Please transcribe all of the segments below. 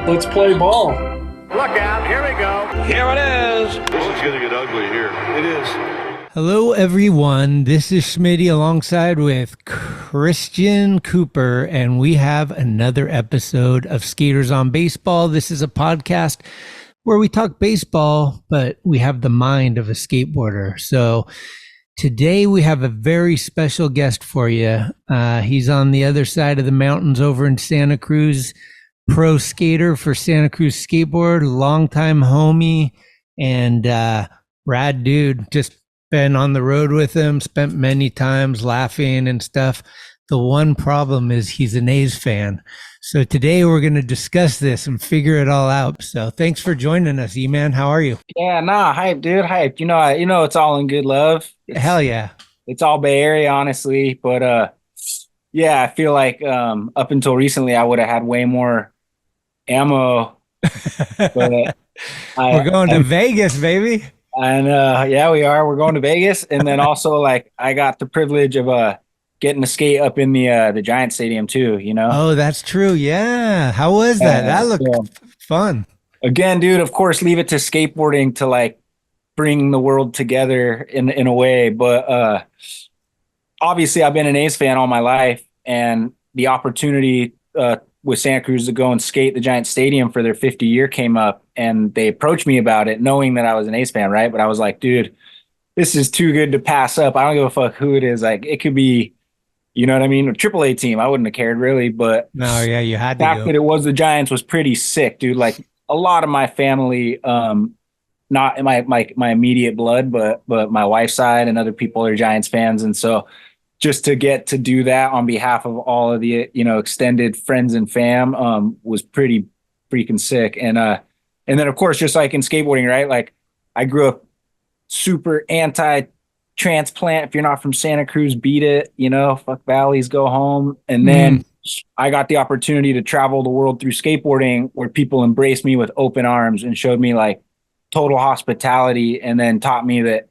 Let's play ball. Look out, here we go. Here it is. This is going to get ugly here. It is. Hello, everyone. This is Schmitty alongside with Christian Cooper, and we have another episode of Skaters on Baseball. This is a podcast where we talk baseball, but we have the mind of a skateboarder. So today we have a very special guest for you. He's on the other side of the mountains over in Santa Cruz, pro skater for Santa Cruz Skateboard, longtime homie, and rad dude. Just been on the road with him, spent many times laughing and stuff. The one problem is he's an A's fan. So today we're going to discuss this and figure it all out. So thanks for joining us, E-Man. How are you? Yeah, hype, dude, hype. You know, it's all in good love. Hell yeah. It's all Bay Area, honestly. But yeah, I feel like up until recently, I would have had way more ammo. But we're going to Vegas, baby. And yeah, we are. We're going to Vegas, and then also like I got the privilege of getting to skate up in the Giant Stadium too. You know. Oh, that's true. Yeah. How was that? That looked fun. Again, dude. Of course, leave it to skateboarding to like bring the world together in a way. But obviously, I've been an A's fan all my life, and the opportunity with Santa Cruz to go and skate the Giant Stadium for their 50-year came up, and they approached me about it knowing that I was an A's fan, right? But I was like, dude, this is too good to pass up. I don't give a fuck who it is. Like, it could be, you know what I mean? A AAA team. I wouldn't have cared really, but no, yeah, you had to. The fact that it was the Giants was pretty sick, dude. Like a lot of my family, not my immediate blood, but my wife's side and other people are Giants fans. And so just to get to do that on behalf of all of the, you know, extended friends and fam, was pretty freaking sick. And then of course, just like in skateboarding, right? Like I grew up super anti-transplant. If you're not from Santa Cruz, beat it, you know, fuck valleys, go home. And then I got the opportunity to travel the world through skateboarding where people embraced me with open arms and showed me like total hospitality, and then taught me that,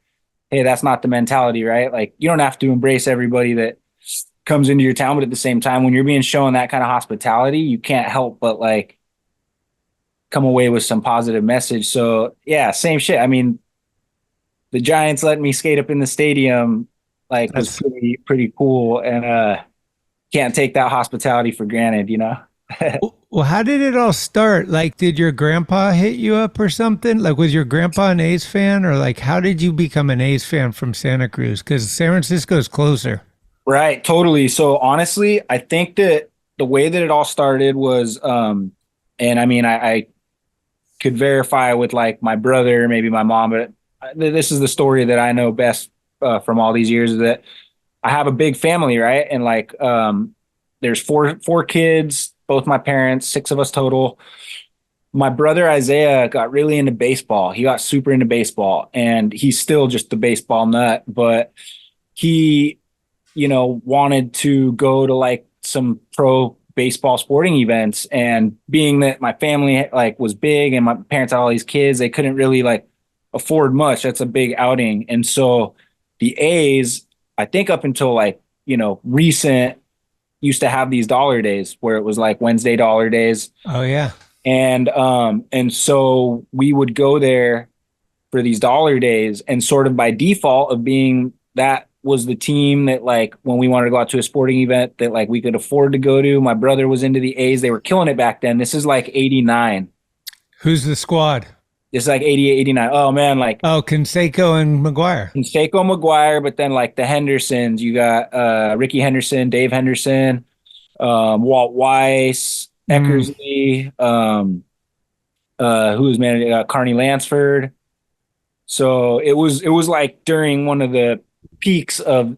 hey, that's not the mentality, right? Like you don't have to embrace everybody that comes into your town, but at the same time, when you're being shown that kind of hospitality, you can't help but like come away with some positive message. So yeah, same shit. I mean, the Giants letting me skate up in the stadium, like was pretty cool. And can't take that hospitality for granted, you know? Well, how did it all start? Like, did your grandpa hit you up or something? Like, was your grandpa an A's fan, or like, how did you become an A's fan from Santa Cruz? Because San Francisco is closer. Right, totally. So honestly, I think that the way that it all started was, and I mean, I could verify with like my brother, maybe my mom, but this is the story that I know best from all these years, is that I have a big family, right? And like, there's four kids, both my parents, 6 of us total. My brother Isaiah got really into baseball. He got super into baseball, and he's still just the baseball nut, but he, you know, wanted to go to like some pro baseball sporting events. And being that my family like was big and my parents had all these kids, they couldn't really like afford much. That's a big outing. And so the A's, I think up until like, you know, recent, used to have these dollar days where it was like Wednesday dollar days. Oh yeah. And so we would go there for these dollar days, and sort of by default of being that was the team that like when we wanted to go out to a sporting event that like we could afford to go to. My brother was into the A's. They were killing it back then. This is like 89. Who's the squad? It's like 88, 89. Oh man, like Canseco and McGuire. McGuire, but then like the Hendersons, you got Rickey Henderson, Dave Henderson, Walt Weiss, Eckersley, who's managing Carney Lansford. So it was like during one of the peaks of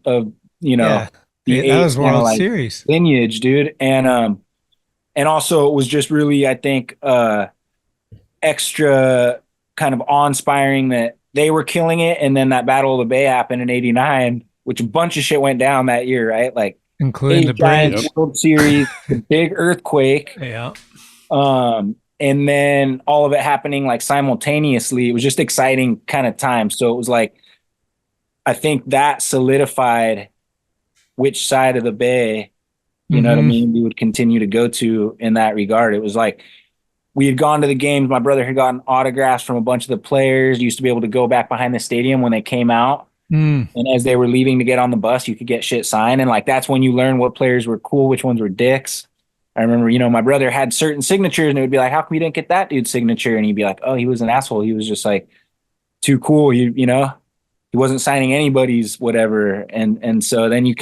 you know that was World Series lineage, dude, and also it was just really, I think, extra kind of awe-inspiring that they were killing it, and then that Battle of the Bay happened in '89, which a bunch of shit went down that year, right? Like including the bridge, World Series, the big earthquake, yeah, and then all of it happening like simultaneously. It was just exciting kind of time. So it was like, I think that solidified which side of the Bay, you know what I mean, we would continue to go to in that regard. It was like we had gone to the games. My brother had gotten autographs from a bunch of the players. You used to be able to go back behind the stadium when they came out. And as they were leaving to get on the bus, you could get shit signed. And like, that's when you learn what players were cool, which ones were dicks. I remember, my brother had certain signatures and it would be like, how come you didn't get that dude's signature? And he'd be like, oh, he was an asshole. He was just like too cool. He wasn't signing anybody's whatever. And so then you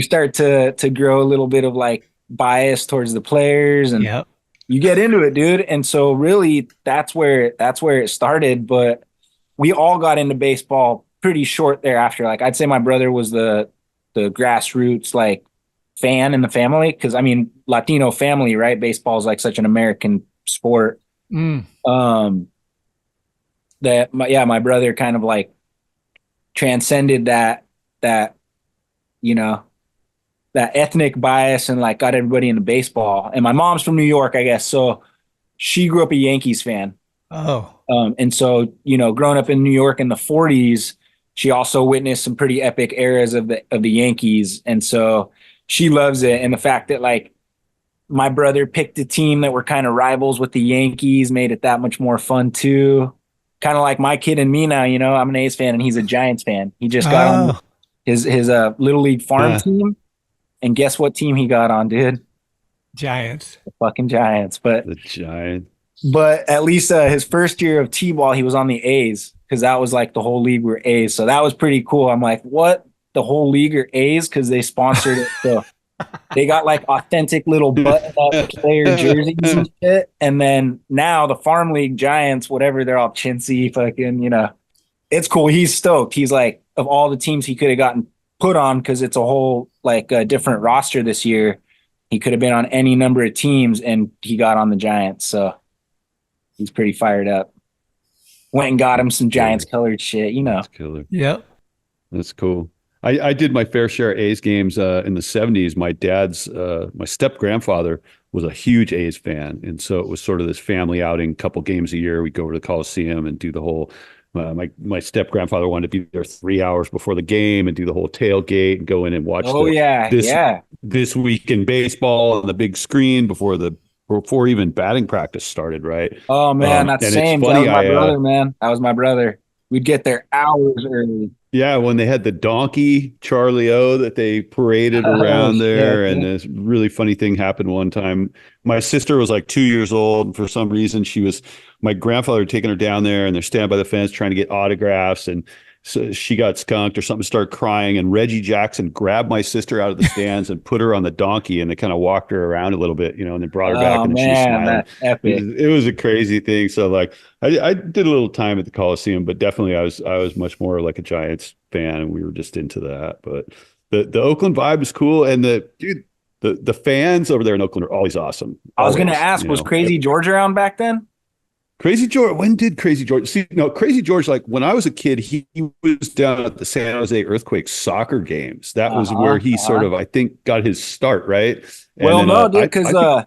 start to grow a little bit of like bias towards the players and you get into it, dude. And so really that's where it started. But we all got into baseball pretty short thereafter. Like I'd say my brother was the grassroots like fan in the family. Cause I mean, Latino family, right? Baseball is like such an American sport. My brother kind of like transcended that ethnic bias and like got everybody into baseball. And my mom's from New York, I guess. So she grew up a Yankees fan. And so, growing up in New York in the 40s, she also witnessed some pretty epic eras of the Yankees. And so she loves it. And the fact that like my brother picked a team that were kind of rivals with the Yankees made it that much more fun too. Kind of like my kid and me now, I'm an A's fan and he's a Giants fan. He just got on his little league farm team. And guess what team he got on, dude? Giants. The fucking Giants. But the Giants. But at least his first year of T-ball, he was on the A's because that was like the whole league were A's. So that was pretty cool. I'm like, what? The whole league are A's because they sponsored it. So they got like authentic little button-up player jerseys and shit. And then now the farm league Giants, whatever, they're all chintzy, fucking, it's cool. He's stoked. He's like, of all the teams he could have gotten put on, because it's a whole like a different roster this year, he could have been on any number of teams and he got on the Giants. So he's pretty fired up. Went and got him some Giants colored shit, That's killer. Yep. That's cool. I did my fair share of A's games in the 70s. My dad's, my step-grandfather was a huge A's fan. And so it was sort of this family outing, couple games a year. We'd go over to the Coliseum and do the whole, my step-grandfather wanted to be there 3 hours before the game and do the whole tailgate and go in and watch this week in baseball on the big screen before even batting practice started, right? Oh, man, that's same. That was my brother, man. That was my brother. We'd get there hours early. Yeah, when they had the donkey, Charlie O, that they paraded around there. And this really funny thing happened one time. My sister was like 2 years old. And for some reason, my grandfather had taken her down there and they're standing by the fence trying to get autographs. And so she got skunked or something, started crying. And Reggie Jackson grabbed my sister out of the stands and put her on the donkey. And they kind of walked her around a little bit, and then brought her back. And then she was smiling. That's epic. It was a crazy thing. So like, I did a little time at the Coliseum, but definitely I was much more like a Giants fan, and we were just into that. But the Oakland vibe is cool, and the fans over there in Oakland are always awesome. I was going to ask, was Crazy George around back then? Crazy George, when did Crazy George? See, no, Crazy George, like when I was a kid, he was down at the San Jose Earthquake soccer games. That was where he sort of, I think, got his start, right? Because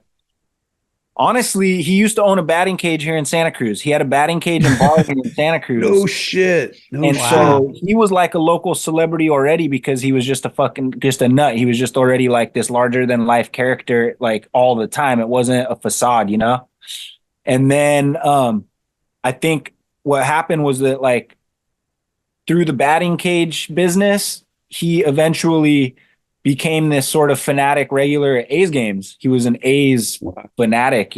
honestly, he used to own a batting cage here in Santa Cruz. He had a batting cage and bar in Santa Cruz. No shit. So he was like a local celebrity already because he was just a nut. He was just already like this larger than life character, like all the time. It wasn't a facade, And then I think what happened was that like through the batting cage business, he eventually became this sort of fanatic regular at A's games. He was an A's fanatic,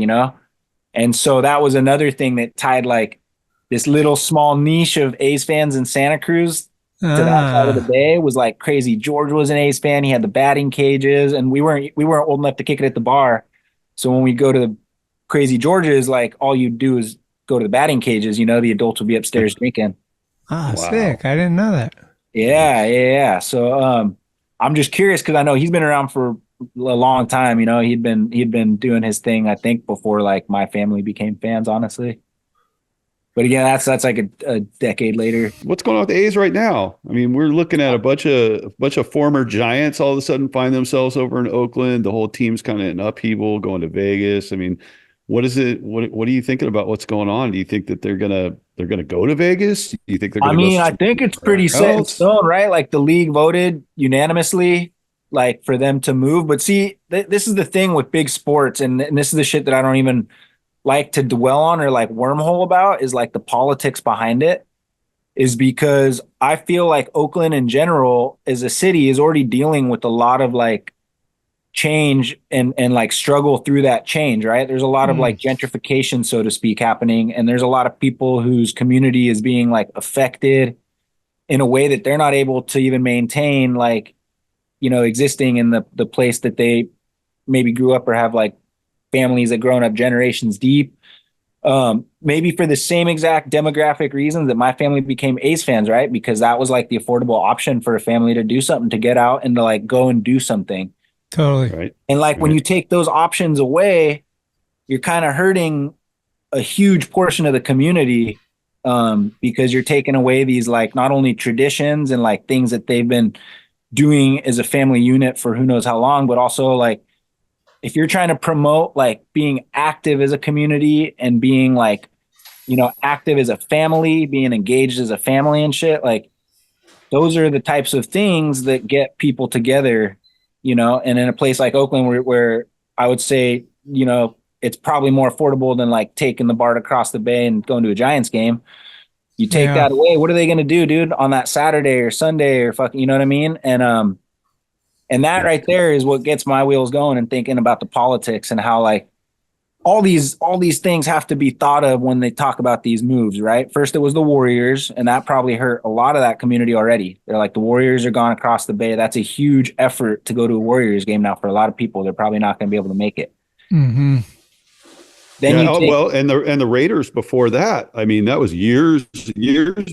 And so that was another thing that tied like this little small niche of A's fans in Santa Cruz to that side of the bay. Was like Crazy George was an A's fan. He had the batting cages, and we weren't old enough to kick it at the bar. So when we go to the Crazy George's, like all you do is go to the batting cages, the adults will be upstairs drinking. Sick. I didn't know that. Yeah. So I'm just curious because I know he's been around for a long time. He'd been doing his thing, I think, before like my family became fans, honestly. But again, that's like a decade later. What's going on with the A's right now? I mean, we're looking at a bunch of former Giants all of a sudden find themselves over in Oakland. The whole team's kind of in upheaval, going to Vegas. I mean, what is it? What are you thinking about what's going on? Do you think that they're gonna go to Vegas? Do you think they're gonna I think it's pretty set in stone, right? Like the league voted unanimously like for them to move. But see, this is the thing with big sports, and this is the shit that I don't even like to dwell on or like wormhole about is like the politics behind it, is because I feel like Oakland in general as a city is already dealing with a lot of like change and like struggle through that change, right? There's a lot of like gentrification, so to speak, happening. And there's a lot of people whose community is being like affected in a way that they're not able to even maintain, like, existing in the place that they maybe grew up or have like families that grown up generations deep. Maybe for the same exact demographic reasons that my family became A's fans, right? Because that was like the affordable option for a family to do something, to get out and to like go and do something. Totally. Right. And like when you take those options away, you're kind of hurting a huge portion of the community, because you're taking away these like not only traditions and like things that they've been doing as a family unit for who knows how long, but also like if you're trying to promote like being active as a community and being like, active as a family, being engaged as a family and shit, like those are the types of things that get people together, and in a place like Oakland where I would say, it's probably more affordable than like taking the BART across the bay and going to a Giants game. You take that away, what are they going to do, dude, on that Saturday or Sunday or fucking, you know what I mean? And that right there is what gets my wheels going and thinking about the politics and how like all these things have to be thought of when they talk about these moves, right? First, it was the Warriors, and that probably hurt a lot of that community already. They're like, the Warriors are gone across the bay. That's a huge effort to go to a Warriors game now for a lot of people. They're probably not going to be able to make it. Mm-hmm. Then and the Raiders before that. I mean, that was years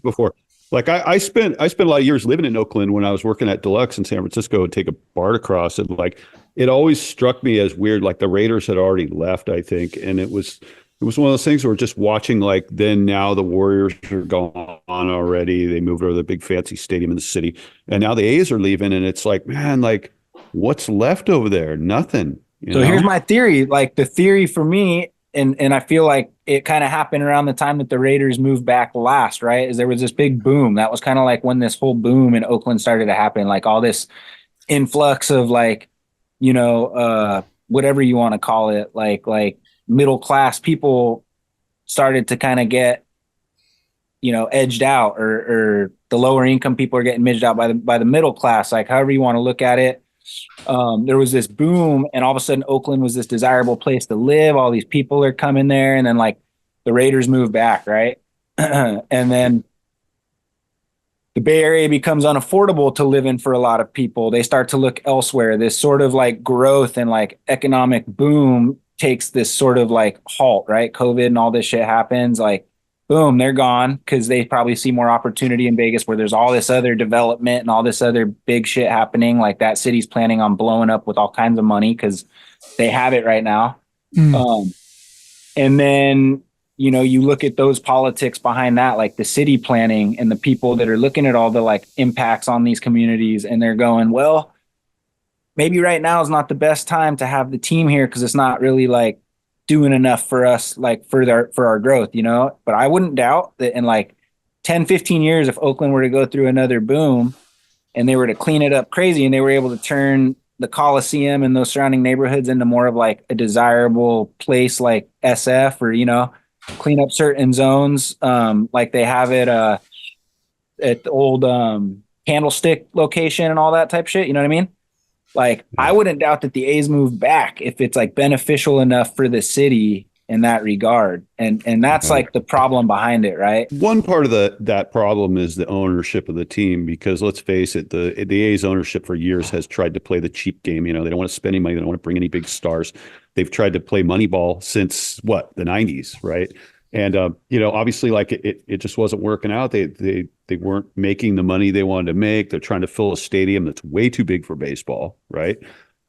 before. Like I spent a lot of years living in Oakland when I was working at Deluxe in San Francisco and take a BART across, and like it always struck me as weird. Like the Raiders had already left, I think, and it was one of those things where just watching like then now the Warriors are gone already. They moved over to the big fancy stadium in the city, and now the A's are leaving, and it's like, man, like what's left over there? Nothing. So here's my theory. Like the theory for me, and I feel like it kind of happened around the time that the Raiders moved back last, right? Is there was this big boom. That was kind of like when this whole boom in Oakland started to happen, like all this influx of like, whatever you want to call it, like middle class people started to kind of get, edged out, or the lower income people are getting midged out by the middle class, like however you want to look at it. There was this boom, and all of a sudden Oakland was this desirable place to live. All these people are coming there, and then like the Raiders move back, right? And then the Bay Area becomes unaffordable to live in for a lot of people. They start to look elsewhere. This sort of like growth and like economic boom takes this sort of like halt, right? COVID and all this shit happens, like boom, they're gone because they probably see more opportunity in Vegas where there's all this other development and all this other big shit happening. Like that city's planning on blowing up with all kinds of money because they have it right now. And then, you look at those politics behind that, like the city planning and the people that are looking at all the like impacts on these communities, and they're going, well, maybe right now is not the best time to have the team here because it's not really like doing enough for us, like for our growth, but I wouldn't doubt that in like 10, 15 years, if Oakland were to go through another boom and they were to clean it up crazy and they were able to turn the Coliseum and those surrounding neighborhoods into more of like a desirable place, like SF, or, clean up certain zones, like they have it, at the old, Candlestick location and all that type shit. You know what I mean? Like, I wouldn't doubt that the A's move back if it's like beneficial enough for the city in that regard. And that's like the problem behind it, right? One part of that problem is the ownership of the team, because let's face it, the A's ownership for years has tried to play the cheap game. They don't want to spend any money. They don't want to bring any big stars. They've tried to play Moneyball since the 90s, right? And obviously, like it just wasn't working out. They weren't making the money they wanted to make. They're trying to fill a stadium that's way too big for baseball, right?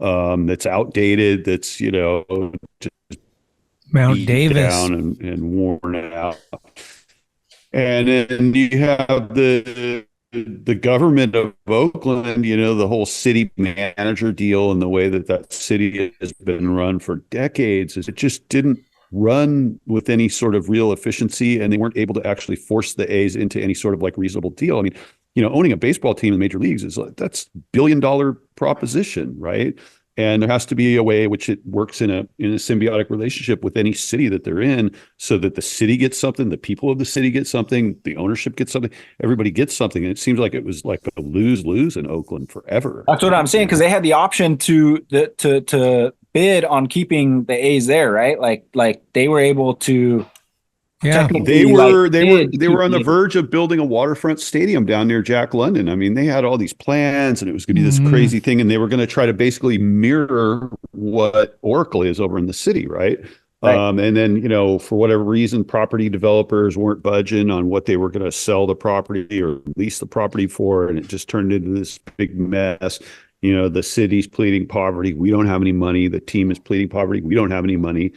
That's outdated. That's just Mount Davis down and worn out. And then you have the government of Oakland. The whole city manager deal and the way that city has been run for decades is it just didn't run with any sort of real efficiency, and they weren't able to actually force the A's into any sort of like reasonable deal. I mean, owning a baseball team in the major leagues is that's $1 billion proposition, right? And there has to be a way which it works in a symbiotic relationship with any city that they're in, so that the city gets something, the people of the city get something, the ownership gets something, everybody gets something. And it seems like it was like a lose-lose in Oakland forever. That's what I'm saying, because they had the option to bid on keeping the A's there, right? Like they were able to. Yeah, they were on the verge of building a waterfront stadium down near Jack London. I mean, they had all these plans, and it was going to be this crazy thing, and they were going to try to basically mirror what Oracle is over in the city, right? And then, for whatever reason, property developers weren't budging on what they were going to sell the property or lease the property for, and it just turned into this big mess. The city's pleading poverty. We don't have any money. The team is pleading poverty. We don't have any money.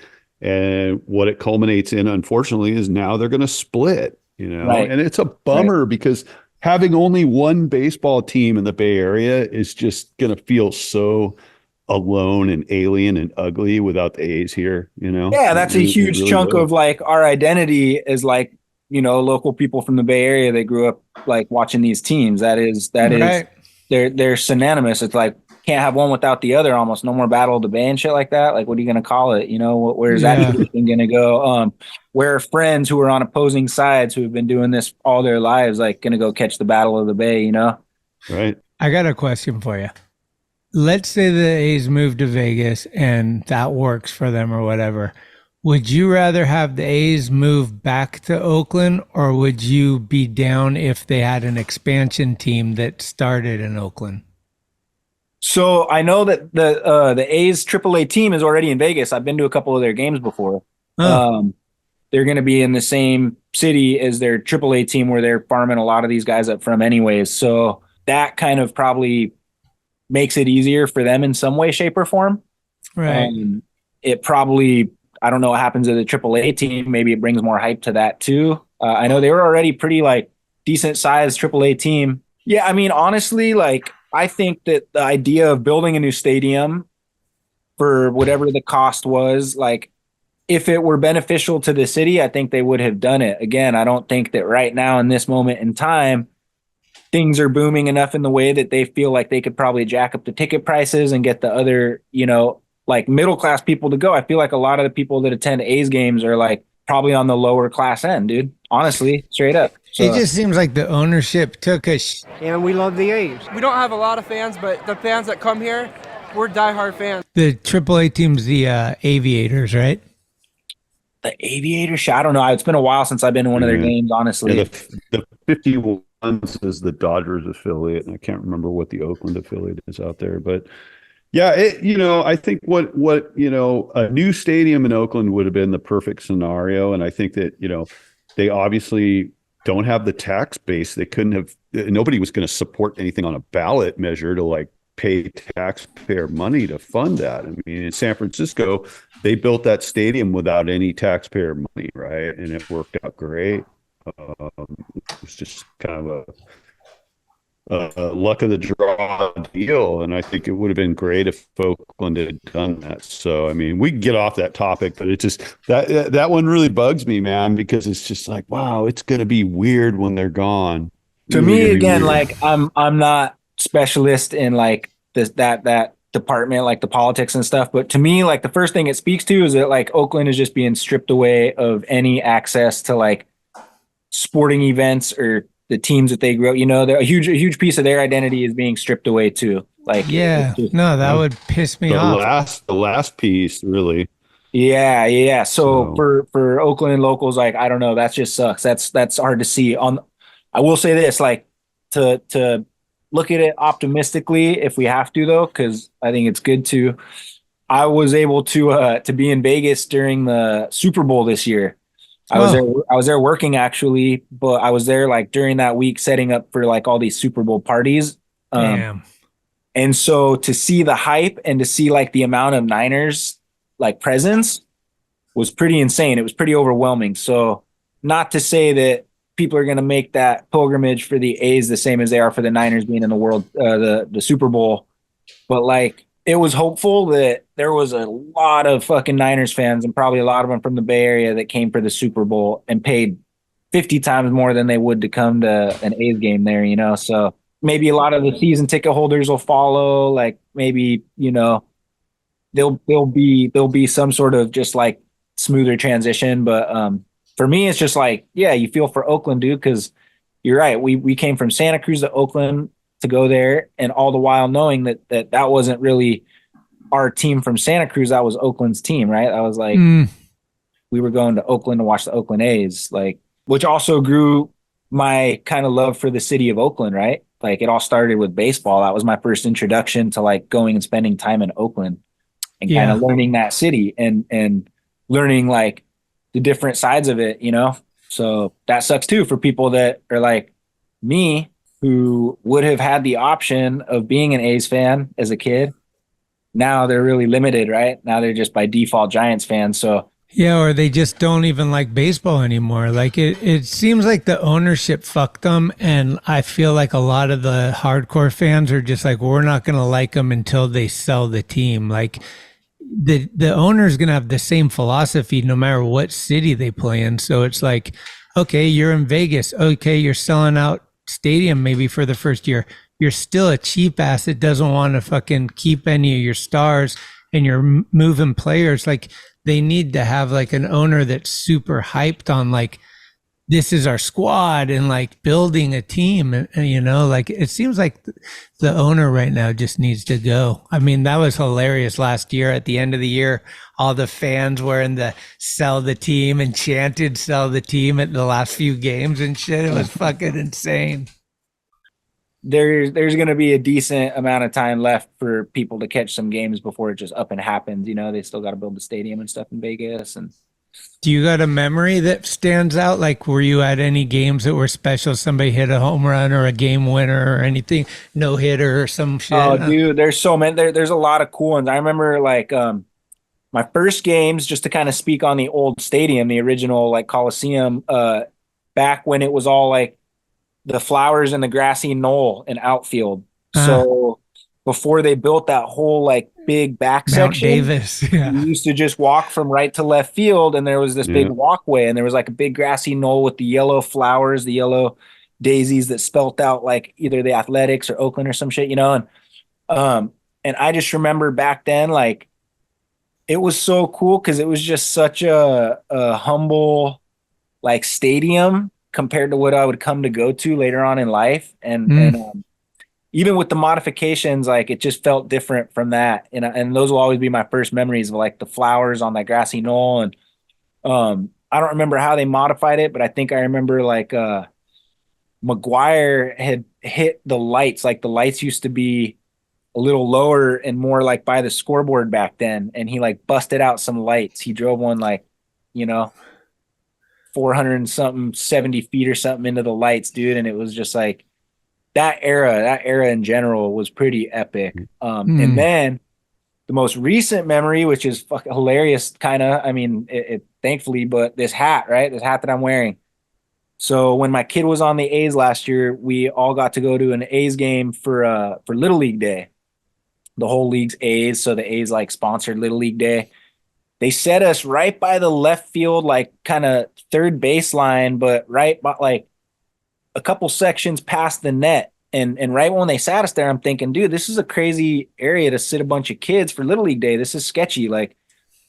And what it culminates in, unfortunately, is now they're going to split, and it's a bummer because having only one baseball team in the Bay Area is just going to feel so alone and alien and ugly without the A's here, Yeah, that's a huge really chunk of like our identity is like, local people from the Bay Area that grew up like watching these teams. That is, they're synonymous. It's like, can't have one without the other almost. No more Battle of the Bay and shit like that. Like, what are you going to call it? Where's that tradition going to go? Where are friends who are on opposing sides who have been doing this all their lives, like going to go catch the Battle of the Bay, Right. I got a question for you. Let's say the A's move to Vegas and that works for them or whatever. Would you rather have the A's move back to Oakland, or would you be down if they had an expansion team that started in Oakland? So I know that the A's AAA team is already in Vegas. I've been to a couple of their games before. Oh. They're going to be in the same city as their AAA team where they're farming a lot of these guys up from anyways. So that kind of probably makes it easier for them in some way, shape, or form. Right. It probably, I don't know what happens to the AAA team. Maybe it brings more hype to that too. I know they were already pretty like decent sized AAA team. Yeah. I mean, honestly, like, I think that the idea of building a new stadium for whatever the cost was, like, if it were beneficial to the city, I think they would have done it. Again, I don't think that right now in this moment in time, things are booming enough in the way that they feel like they could probably jack up the ticket prices and get the other, like middle-class people to go. I feel like a lot of the people that attend A's games are like probably on the lower class end, dude. Honestly, straight up. So, it just seems like the ownership took a and we love the A's. We don't have a lot of fans, but the fans that come here, we're diehard fans. The AAA team's the Aviators, right? The Aviators? I don't know. It's been a while since I've been to one of their games, honestly. Yeah, the 51s is the Dodgers affiliate, and I can't remember what the Oakland affiliate is out there, but yeah, I think what a new stadium in Oakland would have been the perfect scenario, and I think that they obviously don't have the tax base. They couldn't have. Nobody was going to support anything on a ballot measure to like pay taxpayer money to fund that. I mean, in San Francisco, they built that stadium without any taxpayer money, right? And it worked out great. It was just kind of a luck of the draw deal, and I think it would have been great if Oakland had done that. So, I mean, we can get off that topic, but it just that one really bugs me, man, because it's just like, wow, it's going to be weird when they're gone. To me, again, like I'm not specialist in like that department, like the politics and stuff, but to me, like the first thing it speaks to is that like Oakland is just being stripped away of any access to like sporting events or the teams that they grew up, a huge piece of their identity is being stripped away too. Like, yeah, no, that would piss me off. The last piece, really. Yeah. So for Oakland locals, like, I don't know, that just sucks. That's hard to see. I will say this, like, to look at it optimistically, if we have to though, because I think it's good to. I was able to be in Vegas during the Super Bowl this year. I was there working actually, but I was there like during that week setting up for like all these Super Bowl parties. Damn. And so to see the hype and to see like the amount of Niners like presence was pretty insane. It was pretty overwhelming. So not to say that people are going to make that pilgrimage for the A's the same as they are for the Niners being in the world, the Super Bowl, but like, it was hopeful that there was a lot of fucking Niners fans and probably a lot of them from the Bay Area that came for the Super Bowl and paid 50 times more than they would to come to an A's game there, So maybe a lot of the season ticket holders will follow, like maybe, there'll be some sort of just like smoother transition. But for me, it's just like, yeah, you feel for Oakland, dude, because you're right. We came from Santa Cruz to Oakland to go there, and all the while knowing that wasn't really our team from Santa Cruz. That was Oakland's team, right? I was like, we were going to Oakland to watch the Oakland A's, like, which also grew my kind of love for the city of Oakland, right? Like, it all started with baseball. That was my first introduction to like going and spending time in Oakland and kind of learning that city and learning like the different sides of it, you know? So that sucks too for people that are like me, who would have had the option of being an A's fan as a kid. Now they're really limited, right? Now they're just by default Giants fans. So Yeah, or they just don't even like baseball anymore. Like it seems like the ownership fucked them, and I feel like a lot of the hardcore fans are just like, we're not going to like them until they sell the team. Like the owner's going to have the same philosophy no matter what city they play in. So it's like, okay, you're in Vegas. Okay, you're selling out stadium maybe for the first year. You're still a cheap ass that doesn't want to fucking keep any of your stars, and you're moving players. Like, they need to have like an owner that's super hyped on like, this is our squad, and like building a team. And you know, like it seems like the owner right now just needs to go. I mean, that was hilarious last year at the end of the year. All the fans were in the sell the team and chanted sell the team at the last few games and shit. It was fucking insane. there's going to be a decent amount of time left for people to catch some games before it just up and happens. You know, they still got to build the stadium and stuff in Vegas. And Do you got a memory that stands out? Like, were you at any games that were special? Somebody hit a home run or a game winner or anything, no hitter or some shit? oh, dude, there's so many. There's a lot of cool ones. I remember like my first games, just to kind of speak on the old stadium, the original like Coliseum, back when it was all like the flowers and the grassy knoll and outfield. So before they built that whole like big back Mount section, Davis. Yeah. you used to just walk from right to left field, and there was this big walkway, and there was like a big grassy knoll with the yellow flowers, the yellow daisies that spelt out like either the Athletics or Oakland or some shit, you know. And I just remember back then, like, it was so cool because it was just such a humble like stadium compared to what I would come to go to later on in life. And even with the modifications, like it just felt different from that. And those will always be my first memories of like the flowers on that grassy knoll. And I don't remember how they modified it, but I think I remember like McGuire had hit the lights. Like the lights used to be a little lower and more like by the scoreboard back then. And he like busted out some lights. He drove one like, you know, 400 and something, 70 feet or something into the lights, dude. And it was just like that era in general was pretty epic. And then the most recent memory, which is fucking hilarious, kind of, I mean, it thankfully, but this hat, right? This hat that I'm wearing. So when my kid was on the A's last year, we all got to go to an A's game for Little League Day. The whole league's A's. So the A's like sponsored Little League Day. They set us right by the left field, like kind of third baseline, but right by like a couple sections past the net. And right when they sat us there, I'm thinking, dude, this is a crazy area to sit a bunch of kids for Little League Day. This is sketchy. Like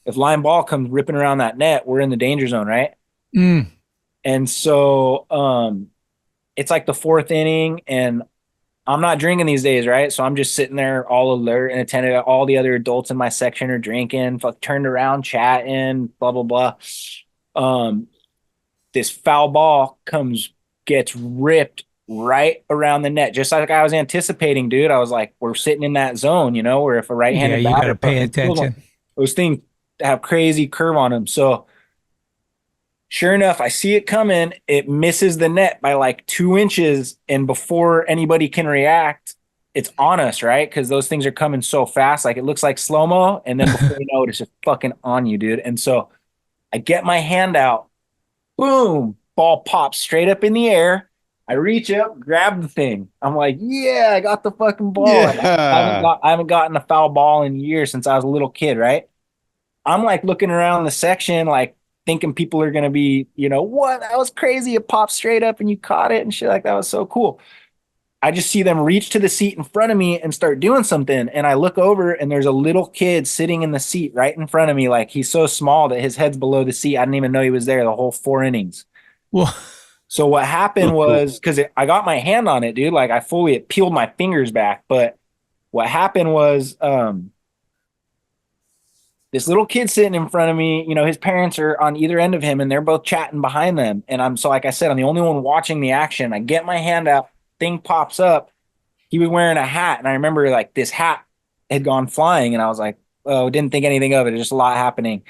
if line ball comes ripping around that net, we're in the danger zone, right? And so it's like the fourth inning, and I'm not drinking these days, right? So I'm just sitting there all alert and attentive. All the other adults in my section are drinking, turned around, chatting, blah, blah, blah. This foul ball gets ripped right around the net, just like I was anticipating, dude. I was like, we're sitting in that zone, you know, where if a right-handed you got to pay attention. Those things have crazy curve on them. So sure enough, I see it coming. It misses the net by like 2 inches. And before anybody can react, it's on us, right? Because those things are coming so fast. Like it looks like slow-mo. And then before you know it, it's just fucking on you, dude. And so I get my hand out. Boom. Ball pops straight up in the air. I reach up, grab the thing. I'm like, yeah, I got the fucking ball. Yeah. I haven't gotten a foul ball in years since I was a little kid, right? I'm like looking around the section, like, thinking people are going to be, you know, what? That was crazy. It popped straight up and you caught it and shit. Like that was so cool. I just see them reach to the seat in front of me and start doing something. And I look over and there's a little kid sitting in the seat right in front of me. Like he's so small that his head's below the seat. I didn't even know he was there the whole 4 innings. Well, So what happened was, because I got my hand on it, dude, like it peeled my fingers back. But what happened was this little kid sitting in front of me, you know, his parents are on either end of him and they're both chatting behind them. And so like I said, I'm the only one watching the action. I get my hand out. Thing pops up. He was wearing a hat, and I remember like this hat had gone flying, and I was like, oh, didn't think anything of it. There's just a lot happening.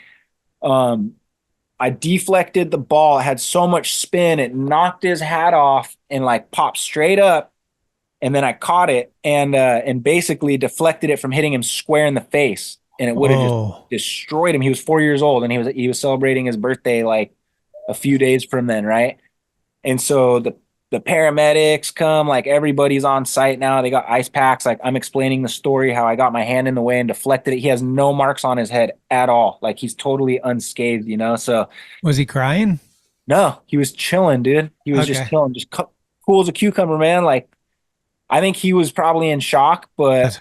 I deflected the ball. It had so much spin, it knocked his hat off and like popped straight up. And then I caught it and basically deflected it from hitting him square in the face, and it would have just destroyed him. He was 4 years old, and he was celebrating his birthday like a few days from then, right? And so the paramedics come, like everybody's on site now. They got ice packs. Like I'm explaining the story, how I got my hand in the way and deflected it. He has no marks on his head at all. Like he's totally unscathed, you know? So was he crying? No, he was chilling, dude. He was just chilling, just cool as a cucumber, man. Like I think he was probably in shock, but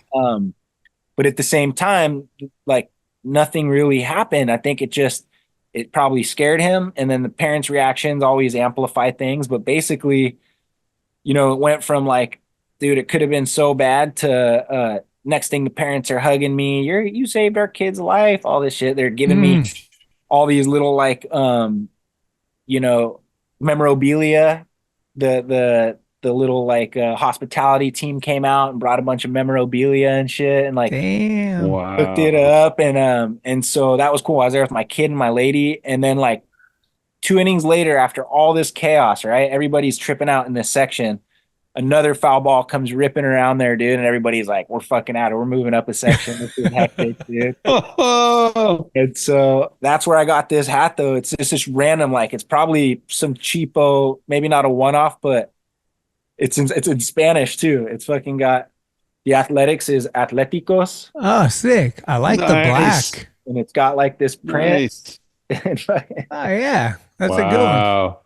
at the same time, like nothing really happened. I think it probably scared him. And then the parents' reactions always amplify things. But basically, you know, it went from like, dude, it could have been so bad to next thing the parents are hugging me. You saved our kid's life, all this shit. They're giving me all these little like, you know, memorabilia. The little like hospitality team came out and brought a bunch of memorabilia and shit and like hooked it up and so that was cool. I was there with my kid and my lady, and then like 2 innings later, after all this chaos, right? Everybody's tripping out in this section. Another foul ball comes ripping around there, dude, and everybody's like, "We're fucking out. We're moving up a section. This is hectic, dude." And so that's where I got this hat, though. It's just random, like it's probably some cheapo, maybe not a one-off, but it's in Spanish too. It's fucking got the athletics is Atléticos. Oh, sick. I like the black. And it's got like this print. Nice. Oh yeah. That's a good one.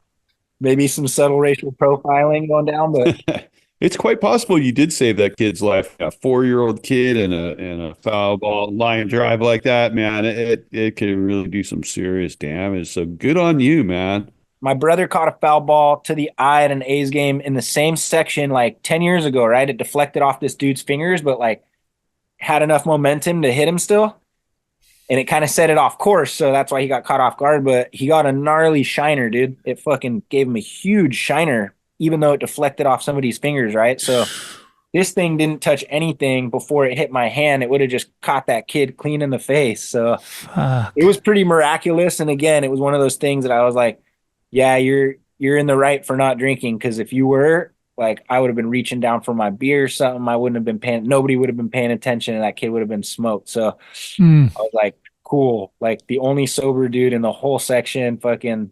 Maybe some subtle racial profiling going down, but it's quite possible you did save that kid's life. A 4-year-old kid and a foul ball line drive like that, man. It could really do some serious damage. So good on you, man. My brother caught a foul ball to the eye at an A's game in the same section like 10 years ago, right? It deflected off this dude's fingers, but like had enough momentum to hit him still. And it kind of set it off course. So that's why he got caught off guard. But he got a gnarly shiner, dude. It fucking gave him a huge shiner, even though it deflected off somebody's fingers, right? So this thing didn't touch anything before it hit my hand. It would have just caught that kid clean in the face. So It was pretty miraculous. And again, it was one of those things that I was like, yeah, you're in the right for not drinking, because if you were, like, I would have been reaching down for my beer or something. I wouldn't have been paying. Nobody would have been paying attention, and that kid would have been smoked. So I was like, cool. Like the only sober dude in the whole section fucking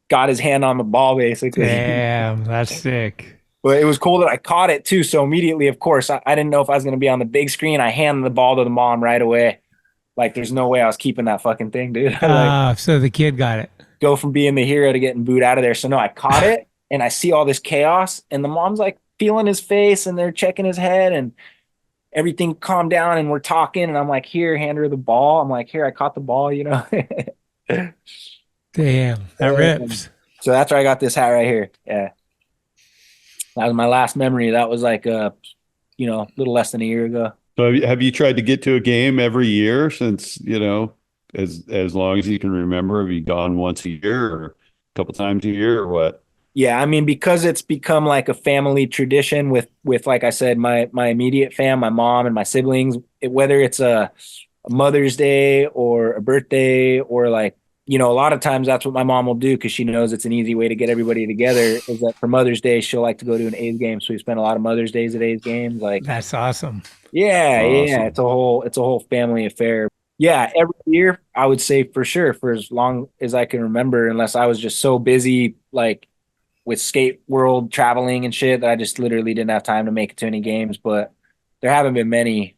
got his hand on the ball, basically. Damn, that's sick. But it was cool that I caught it too. So immediately, of course, I didn't know if I was going to be on the big screen. I handed the ball to the mom right away. Like, there's no way I was keeping that fucking thing, dude. Like, so the kid got it. Go from being the hero to getting booed out of there. So no, I caught it, and I see all this chaos, and the mom's like feeling his face, and they're checking his head, and everything calmed down, and we're talking, and I'm like, here, hand her the ball. I'm like, here, I caught the ball, you know. Damn, that rips. So that's where I got this hat right here. Yeah. That was my last memory. That was like a little less than a year ago. So have you tried to get to a game every year since, as long as you can remember? Have you gone once a year or a couple times a year or what? Yeah, I mean, because it's become like a family tradition with like I said, my immediate fam, my mom and my siblings, whether it's a Mother's Day or a birthday or like, a lot of times that's what my mom will do, because she knows it's an easy way to get everybody together, is that for Mother's Day, she'll like to go to an A's game. So we spend a lot of Mother's Days at A's games. Like, that's awesome. Yeah. It's a whole family affair. Yeah. Every year, I would say for sure, for as long as I can remember, unless I was just so busy, like with skate world traveling and shit, that I just literally didn't have time to make it to any games, but there haven't been many.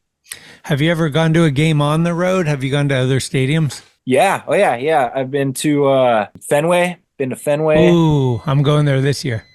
Have you ever gone to a game on the road? Have you gone to other stadiums? Yeah. Oh yeah. I've been to Fenway. Ooh, I'm going there this year.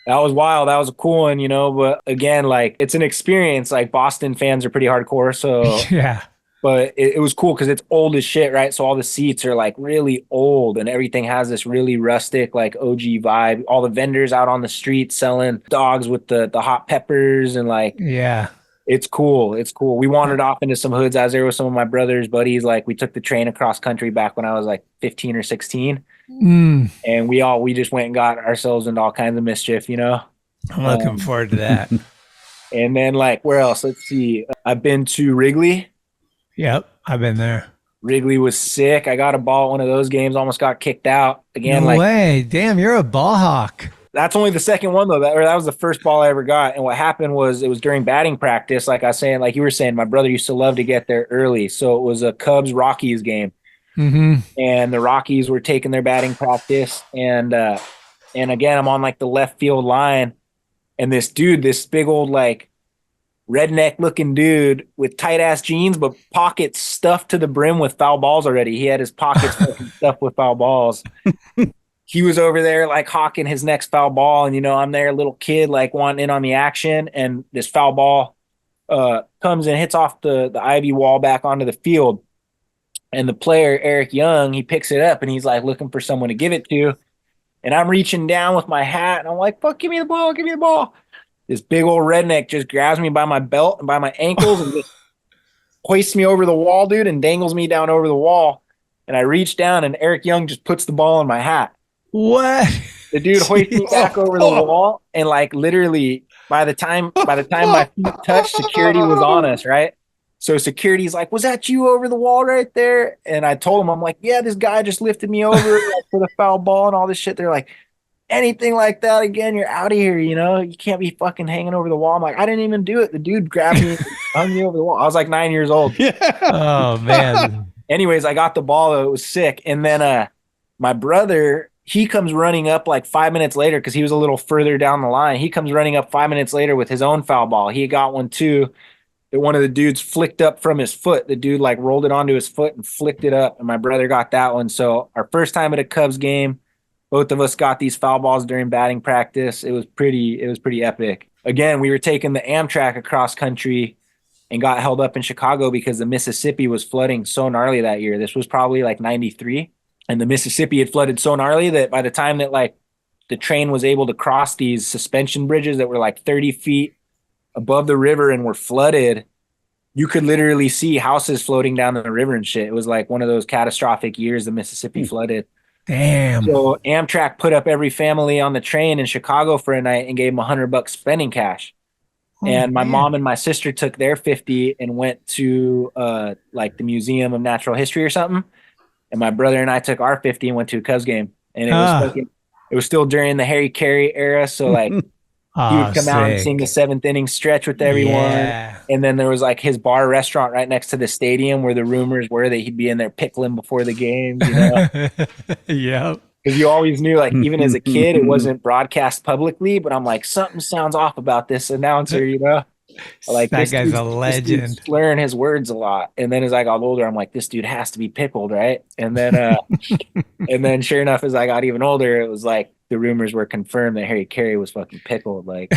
That was wild. That was a cool one, but again, like it's an experience. Like Boston fans are pretty hardcore. So, Yeah. but it was cool because it's old as shit, right? So all the seats are like really old and everything has this really rustic, like OG vibe. All the vendors out on the street selling dogs with the hot peppers and like, Yeah. it's cool. It's cool. We wandered off into some hoods. I was there with some of my brother's buddies. Like we took the train across country back when I was like 15 or 16. Mm, And we just went and got ourselves into all kinds of mischief. I'm looking forward to that. And then like where else? Let's see. I've been to Wrigley. Yep. I've been there. Wrigley was sick. I got a ball at one of those games, almost got kicked out. Again, No like way. Damn, you're a ball hawk. that's only the second one though. That was the first ball I ever got. And what happened was it was during batting practice. Like I was saying, like you were saying, my brother used to love to get there early. So it was a Cubs Rockies game. Mm-hmm. And the Rockies were taking their batting practice. And again, I'm on like the left field line. And this dude, this big old like redneck looking dude with tight ass jeans, but pockets stuffed to the brim with foul balls already. He had his pockets fucking stuffed with foul balls. He was over there like hawking his next foul ball. And, I'm there, a little kid, like wanting in on the action. And this foul ball comes and hits off the ivy wall back onto the field. And the player, Eric Young, he picks it up and he's like looking for someone to give it to. And I'm reaching down with my hat and I'm like, fuck, give me the ball, give me the ball. This big old redneck just grabs me by my belt and by my ankles and just hoists me over the wall, dude, and dangles me down over the wall. And I reach down and Eric Young just puts the ball in my hat. What? The dude hoists me back over the wall. And like literally by the time my feet touched, security was on us, right? So security's like, was that you over the wall right there? And I told him, I'm like, yeah, this guy just lifted me over for the foul ball and all this shit. They're like, anything like that again, you're out of here, You can't be fucking hanging over the wall. I'm like, I didn't even do it. The dude grabbed me and hung me over the wall. I was like 9 years old. Yeah. Oh, man. Anyways, I got the ball, though. It was sick. And then my brother, he comes running up like 5 minutes later because he was a little further down the line. He comes running up 5 minutes later with his own foul ball. He got one, too. That one of the dudes flicked up from his foot. The dude like rolled it onto his foot and flicked it up. And my brother got that one. So our first time at a Cubs game, both of us got these foul balls during batting practice. It was pretty epic. Again, we were taking the Amtrak across country and got held up in Chicago because the Mississippi was flooding so gnarly that year. This was probably like 93. And the Mississippi had flooded so gnarly that by the time that like the train was able to cross these suspension bridges that were like 30 feet above the river and were flooded, you could literally see houses floating down the river and shit. It was like one of those catastrophic years the Mississippi flooded. Damn. So Amtrak put up every family on the train in Chicago for a night and gave them $100 spending cash. And my mom and my sister took their 50 and went to like the Museum of Natural History or something. And my brother and I took our 50 and went to a Cubs game. And it was still during the Harry Carey era. So like he would come out and sing the seventh inning stretch with everyone. Yeah. And then there was like his bar restaurant right next to the stadium where the rumors were that he'd be in there pickling before the games, Yep. Because you always knew, like, even as a kid, it wasn't broadcast publicly, but I'm like, something sounds off about this announcer, Like, that this guy's a legend. This dude's slurring his words a lot. And then as I got older, I'm like, this dude has to be pickled, right? And then, and then sure enough, as I got even older, it was like the rumors were confirmed that Harry Carey was fucking pickled. Like,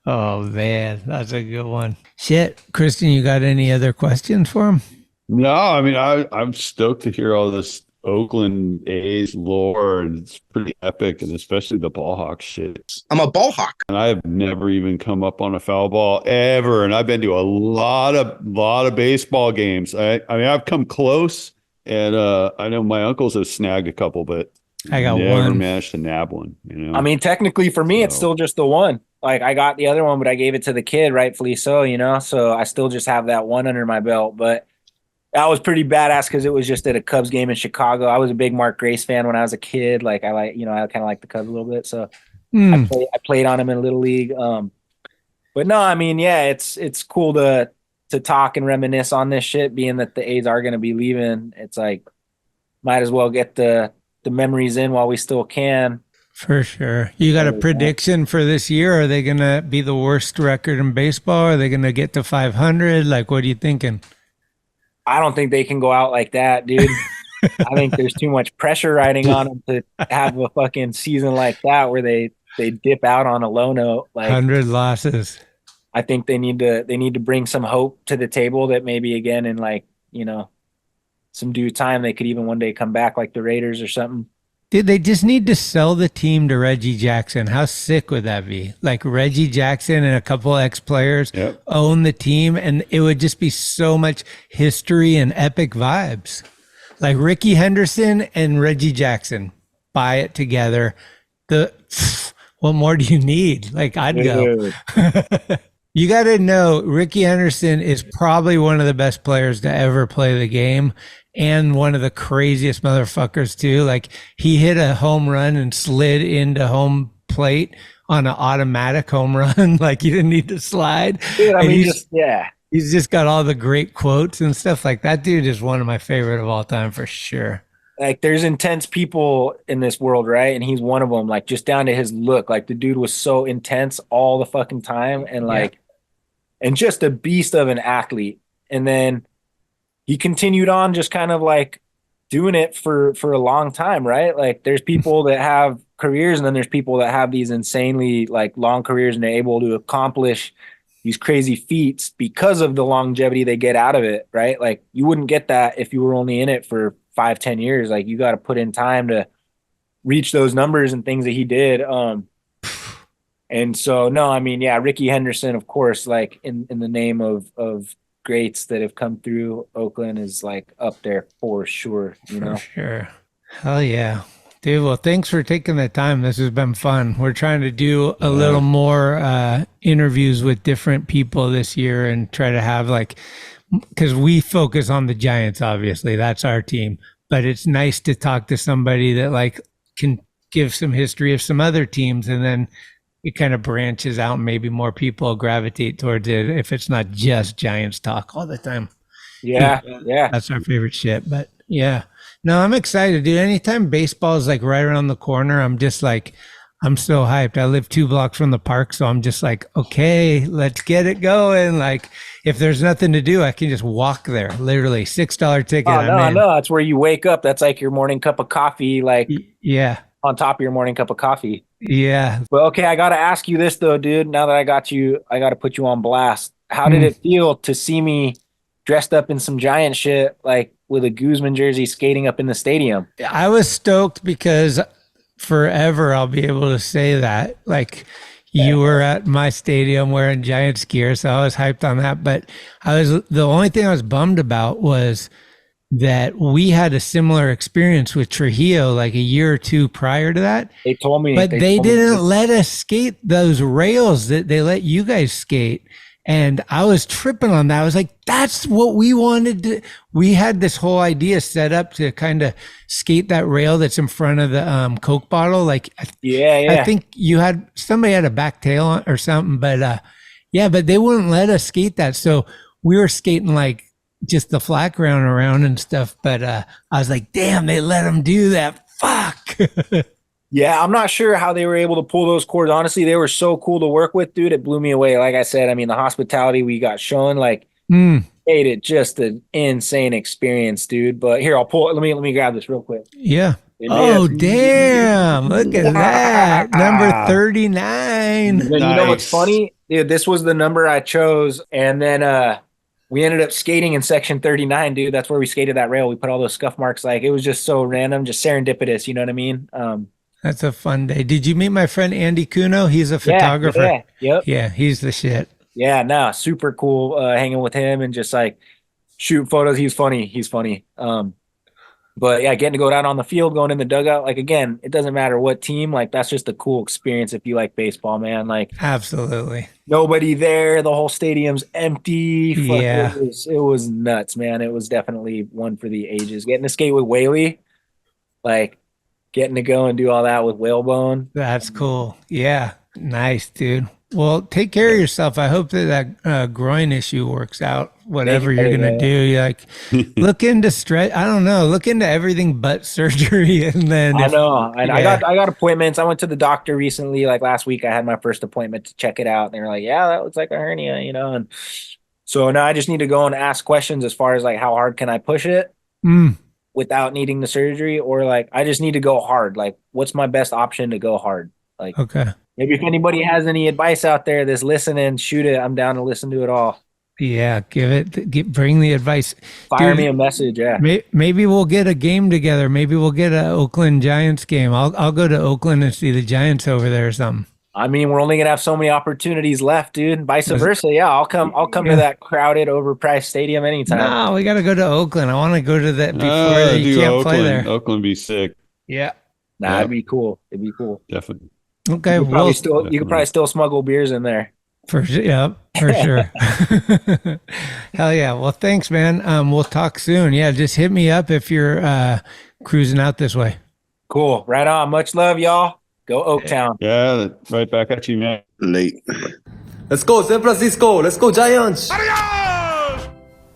Oh, man. That's a good one. Shit. Kristen, you got any other questions for him? No, I mean, I'm stoked to hear all this Oakland A's lore, and it's pretty epic, and especially the ball hawk shit. I'm a ball hawk. And I have never even come up on a foul ball ever, and I've been to a lot of baseball games. I mean, I've come close, and I know my uncles have snagged a couple, but I got never one. managed to nab one. I mean, technically for me, it's still just the one. Like, I got the other one, but I gave it to the kid, rightfully so, So I still just have that one under my belt, but that was pretty badass because it was just at a Cubs game in Chicago. I was a big Mark Grace fan when I was a kid. Like, I kind of like the Cubs a little bit. So I played on him in Little League. But no, I mean, yeah, it's cool to talk and reminisce on this shit, being that the A's are going to be leaving. It's like, might as well get the memories in while we still can. For sure. You got a prediction for this year? Are they going to be the worst record in baseball? Are they going to get to 500? Like, what are you thinking? I don't think they can go out like that, dude. I think there's too much pressure riding on them to have a fucking season like that where they they dip out on a low note. Like 100 losses. I think they need to bring some hope to the table that maybe again in like, some due time they could even one day come back like the Raiders or something. Dude, they just need to sell the team to Reggie Jackson. How sick would that be? Like Reggie Jackson and a couple ex-players own the team, and it would just be so much history and epic vibes. Like Rickey Henderson and Reggie Jackson, buy it together. What more do you need? Like I'd go. You got to know Rickey Henderson is probably one of the best players to ever play the game. And one of the craziest motherfuckers too. Like he hit a home run and slid into home plate on an automatic home run. Like you didn't need to slide. Dude, he's just got all the great quotes and stuff like that. Dude is one of my favorite of all time for sure. Like there's intense people in this world, right? And he's one of them, like just down to his look. Like the dude was so intense all the fucking time and and just a beast of an athlete. And then he continued on just kind of like doing it for a long time, right? Like there's people that have careers and then there's people that have these insanely like long careers and they're able to accomplish these crazy feats because of the longevity they get out of it, right? Like you wouldn't get that if you were only in it for 5-10 years. Like you got to put in time to reach those numbers and things that he did. And so, no, I mean, yeah, Rickey Henderson, of course, like in the name of greats that have come through Oakland is like up there for sure, For sure. Hell yeah. Dude, well, thanks for taking the time. This has been fun. We're trying to do a little more interviews with different people this year and try to have like, because we focus on the Giants, obviously. That's our team. But it's nice to talk to somebody that like can give some history of some other teams, and then it kind of branches out and maybe more people gravitate towards it if it's not just Giants talk all the time. Yeah. That's our favorite shit. But yeah, no, I'm excited, dude. Anytime baseball is like right around the corner, I'm just like, I'm so hyped. I live 2 blocks from the park, so I'm just like, okay, let's get it going. Like if there's nothing to do, I can just walk there. Literally $6 ticket. Oh, no, that's where you wake up. That's like your morning cup of coffee. Like on top of your morning cup of coffee. Yeah. Well, okay, I got to ask you this though, dude. Now that I got you, I got to put you on blast. How did it feel to see me dressed up in some Giant shit, like with a Guzman jersey skating up in the stadium? I was stoked because forever I'll be able to say that. Like you were at my stadium wearing Giants gear, so I was hyped on that. But the only thing I was bummed about was that we had a similar experience with Trujillo like a year or two prior to that. They told me. But they didn't let us skate those rails that they let you guys skate. And I was tripping on that. I was like, that's what we wanted to. We had this whole idea set up to kind of skate that rail that's in front of the Coke bottle. Like, I think somebody had a back tail on or something, but but they wouldn't let us skate that. So we were skating like just the flat ground around and stuff. But I was like, damn, they let them do that. Fuck. Yeah, I'm not sure how they were able to pull those cords. Honestly, they were so cool to work with, dude. It blew me away. Like I said, I mean, the hospitality we got shown, like, made it just an insane experience, dude. But here, I'll pull. Let me grab this real quick. Yeah. Oh, damn. Look at that. Number 39. And then, you know what's funny? Dude, this was the number I chose. And then we ended up skating in section 39, dude. That's where we skated that rail. We put all those scuff marks. Like, it was just so random, just serendipitous. You know what I mean? That's a fun day. Did you meet my friend Andy Cuno? He's a photographer. Yeah, he's the shit. Yeah, no, super cool hanging with him and just like shoot photos. He's funny. But yeah, getting to go down on the field, going in the dugout. Like, again, it doesn't matter what team. Like, that's just a cool experience if you like baseball, man. Like, absolutely. Nobody there. The whole stadium's empty. Yeah. It was nuts, man. It was definitely one for the ages. Getting to skate with Whaley, like, getting to go and do all that with Whalebone. That's cool. Yeah. Nice, dude. Well, take care of yourself. I hope that groin issue works out, whatever you're going to do. Like, look into look into everything but surgery. And then I know. I got appointments. I went to the doctor recently, like last week. I had my first appointment to check it out. And they were like, yeah, that looks like a hernia, you know? And so now I just need to go and ask questions as far as like, how hard can I push it? Without needing the surgery, or like I just need to go hard. Like, what's my best option to go hard? Like, Okay. maybe if anybody has any advice out there that's listening, shoot it. I'm down to listen to it all. Yeah, bring the advice. Fire Dude, me a message. Yeah. Maybe we'll get a game together. Maybe we'll get an Oakland Giants game. I'll go to Oakland and see the Giants over there or something. I mean, we're only gonna have so many opportunities left, dude. Vice versa. Yeah, I'll come to that crowded, overpriced stadium anytime. No, we got to go to Oakland. I want to go to that before you do can't Oakland. play there. Oakland be sick. Yeah. Nah, it'd be cool. It'd be cool. Definitely. Okay. You could probably still smuggle beers in there. For sure. Yeah, for sure. Hell yeah. Well, thanks, man. We'll talk soon. Yeah, just hit me up if you're cruising out this way. Cool. Right on. Much love, y'all. Go Oaktown. Yeah, right back at you, man. Late. Let's go, San Francisco. Let's go, Giants.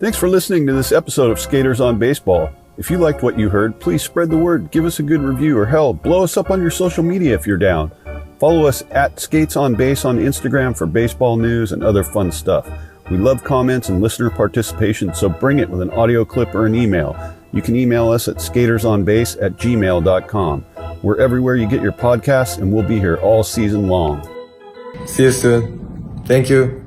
Thanks for listening to this episode of Skaters on Baseball. If you liked what you heard, please spread the word, give us a good review, or hell, blow us up on your social media if you're down. Follow us at Skates on Base on Instagram for baseball news and other fun stuff. We love comments and listener participation, so bring it with an audio clip or an email. You can email us at skatersonbase@gmail.com. We're everywhere you get your podcasts, and we'll be here all season long. See you soon. Thank you.